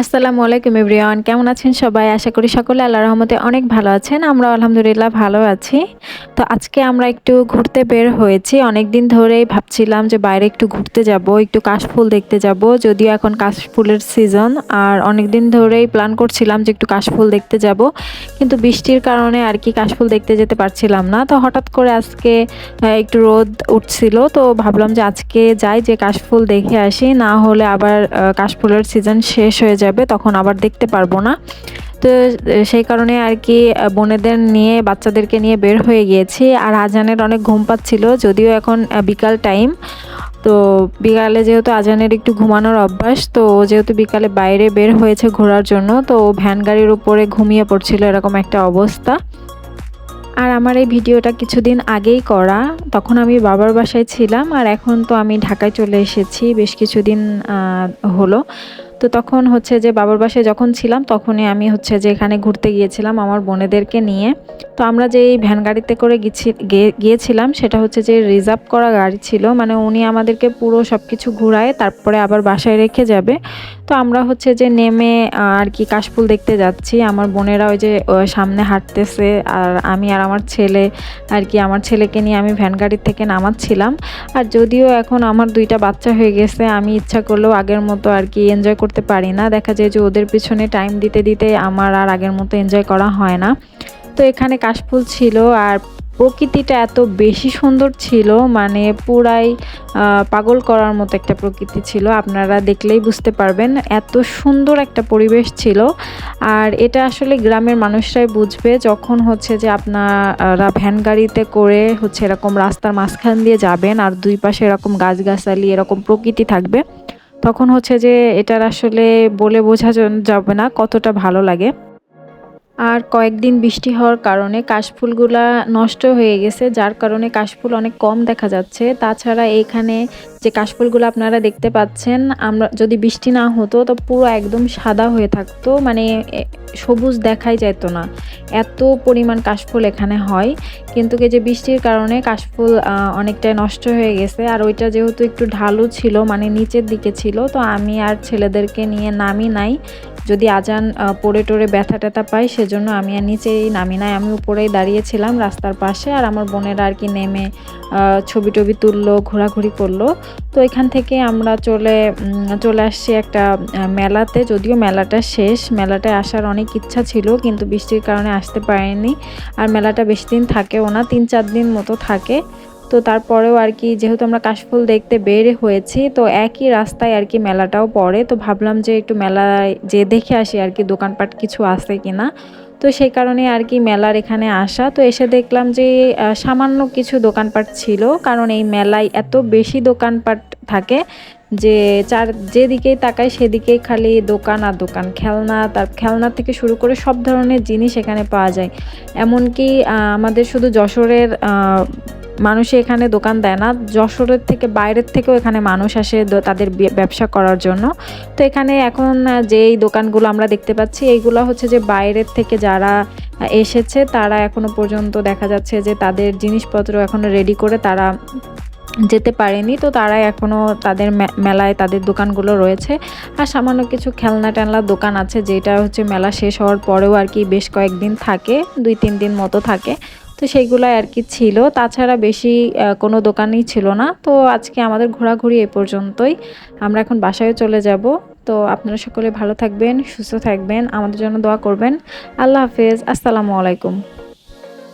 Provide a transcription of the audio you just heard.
আসসালামু আলাইকুম এভরিওয়ান, কেমন আছেন সবাই? আশা করি সকলে আল্লাহর রহমতে অনেক ভালো আছেন। আমরা আলহামদুলিল্লাহ ভালো আছি। তো আজকে আমরা একটু ঘুরতে বের হয়েছি। অনেকদিন ধরেই ভাবছিলাম যে বাইরে একটু ঘুরতে যাব, একটু কাশফুল দেখতে যাব। যদিও এখন কাশফুলের সিজন, আর অনেকদিন ধরেই প্ল্যান করছিলাম যে একটু কাশফুল দেখতে যাব, কিন্তু বৃষ্টির কারণে আর কি কাশফুল দেখতে যেতে পারছিলাম না। তো হঠাৎ করে আজকে একটু রোদ উঠছিল, তো ভাবলাম যে আজকে যাই, যে কাশফুল দেখে আসি, না হলে আবার কাশফুলের সিজন শেষ হয়ে যাবে, তখন আবার দেখতে পারবো না। তো সেই কারণে আর কি বোনেদের নিয়ে, বাচ্চাদেরকে নিয়ে বের হয়ে গিয়েছি। আর আজানের অনেক ঘুম পাচ্ছিল, যদিও এখন বিকাল টাইম। তো বিকালে যেহেতু আজানের একটু ঘুমানোর অভ্যাস, তো যেহেতু বিকালে বাইরে বের হয়েছে ঘোরার জন্য, তো ভ্যান গাড়ির উপরে ঘুমিয়ে পড়ছিল, এরকম একটা অবস্থা। আর আমার এই ভিডিওটা কিছুদিন আগেই করা, তখন আমি বাবার বাসায় ছিলাম, আর এখন তো আমি ঢাকায় চলে এসেছি বেশ কিছুদিন হলো। তো তখন হচ্ছে যে বাবার বাসায় যখন ছিলাম, তখনই আমি হচ্ছে যে এখানে ঘুরতে গিয়েছিলাম আমার বোনেদেরকে নিয়ে। তো আমরা যে এই ভ্যান গাড়িতে করে গিয়েছিলাম, সেটা হচ্ছে যে রিজার্ভ করা গাড়ি ছিল, মানে উনি আমাদেরকে পুরো সব কিছু ঘুরায় তারপরে আবার বাসায় রেখে যাবে। তো আমরা হচ্ছে যে নেমে আর কি কাশফুল দেখতে যাচ্ছি। আমার বোনেরা ওই যে সামনে হাঁটতেছে, আর আমি আর আমার ছেলে আর কি, আমার ছেলেকে নিয়ে আমি ভ্যান গাড়ির থেকে নামাচ্ছিলাম। আর যদিও এখন আমার দুইটা বাচ্চা হয়ে গেছে, আমি ইচ্ছা করলেও আগের মতো আর কি এনজয় করতে পারি না। দেখা যায় যে ওদের পিছনে টাইম দিতে দিতে আমার আর আগের মতো এনজয় করা হয় না। তো এখানে কাশফুল ছিল, আর প্রকৃতিটা এত বেশি সুন্দর ছিল, মানে পুরাই পাগল করার মতো একটা প্রকৃতি ছিল। আপনারা দেখলেই বুঝতে পারবেন, এত সুন্দর একটা পরিবেশ ছিল। আর এটা আসলে গ্রামের মানুষরাই বুঝবে, যখন হচ্ছে যে আপনারা ভ্যান গাড়িতে করে হচ্ছে এরকম রাস্তার মাঝখান দিয়ে যাবেন, আর দুই পাশে এরকম গাছগাছালি, এরকম প্রকৃতি থাকবে, তখন হচ্ছে যে এটার আসলে বলে বোঝা যাবে না কতটা ভালো লাগে। আর কয়েকদিন বৃষ্টি হওয়ার কারণে কাশফুলগুলা নষ্ট হয়ে গেছে, যার কারণে কাশফুল অনেক কম দেখা যাচ্ছে। তাছাড়া এইখানে যে কাশফুলগুলো আপনারা দেখতে পাচ্ছেন, আমরা যদি বৃষ্টি না হতো তো পুরো একদম সাদা হয়ে থাকতো, মানে সবুজ দেখাই যেত না, এত পরিমাণ কাশফুল এখানে হয়। কিন্তু এই যে বৃষ্টির কারণে কাশফুল অনেকটাই নষ্ট হয়ে গেছে। আর ওইটা যেহেতু একটু ঢালু ছিল, মানে নিচের দিকে ছিল, তো আমি আর ছেলেদেরকে নিয়ে নামি নাই। যদি আজান পড়ে টড়ে ব্যথা ট্যাথা পাই, সেজন্য আমি আর নিচেই নামি নাই, আমি উপরেই দাঁড়িয়েছিলাম রাস্তার পাশে। আর আমার বোনেরা আর কি নেমে ছবি টবি তুললো, ঘোরাঘুরি করলো। তো এখান থেকে আমরা চলে আসছি একটা মেলাতে। যদিও মেলাটা শেষ, মেলাটায় আসার অনেক ইচ্ছা ছিল, কিন্তু বৃষ্টির কারণে আসতে পারিনি। আর মেলাটা বেশি দিন থাকেও না, 3-4 দিন মতো থাকে। তো তারপরেও আর কি, যেহেতু আমরা কাশফুল দেখতে বের হয়েছি, তো একই রাস্তায় আর কি মেলাটাও পড়ে, তো ভাবলাম যে একটু মেলায় যে দেখে আসি আর কি দোকানপাট কিছু আছে কিনা। তো সেই কারণে আর কি মেলার এখানে আসা। তো এসে দেখলাম যে সামান্য কিছু দোকানপাট ছিল, কারণ এই মেলায় এত বেশি দোকানপাট থাকে যে যেদিকেই তাকাই সেদিকেই খালি দোকান আর দোকান। খেলনা থেকে শুরু করে সব ধরনের জিনিস এখানে পাওয়া যায়। এমনকি আমাদের শুধু যশোরের মানুষ এখানে দোকান দেয় না, যশোরের থেকে বাইরের থেকেও এখানে মানুষ আসে তাদের ব্যবসা করার জন্য। তো এখানে এখন যেই দোকানগুলো আমরা দেখতে পাচ্ছি, এইগুলো হচ্ছে যে বাইরের থেকে যারা এসেছে, তারা এখনো পর্যন্ত দেখা যাচ্ছে যে তাদের জিনিসপত্র এখনো রেডি করে তারা যেতে পারেনি, তো তারাই এখনও তাদের মেলায় তাদের দোকানগুলো রয়েছে। আর সামান্য কিছু খেলনা টেলনার দোকান আছে, যেটা হচ্ছে মেলা শেষ হওয়ার পরেও আর কি বেশ কয়েকদিন থাকে, 2-3 দিন মতো থাকে। তো সেইগুলাই আর কি ছিল, তাছাড়া বেশি কোনো দোকানই ছিল না। তো আজকে আমাদের ঘোরাঘুরি এ পর্যন্তই, আমরা এখন বাসায় চলে যাব। তো আপনারা সকলে ভালো থাকবেন, সুস্থ থাকবেন, আমাদের জন্য দোয়া করবেন। আল্লাহ হাফেজ, আসসালামু আলাইকুম।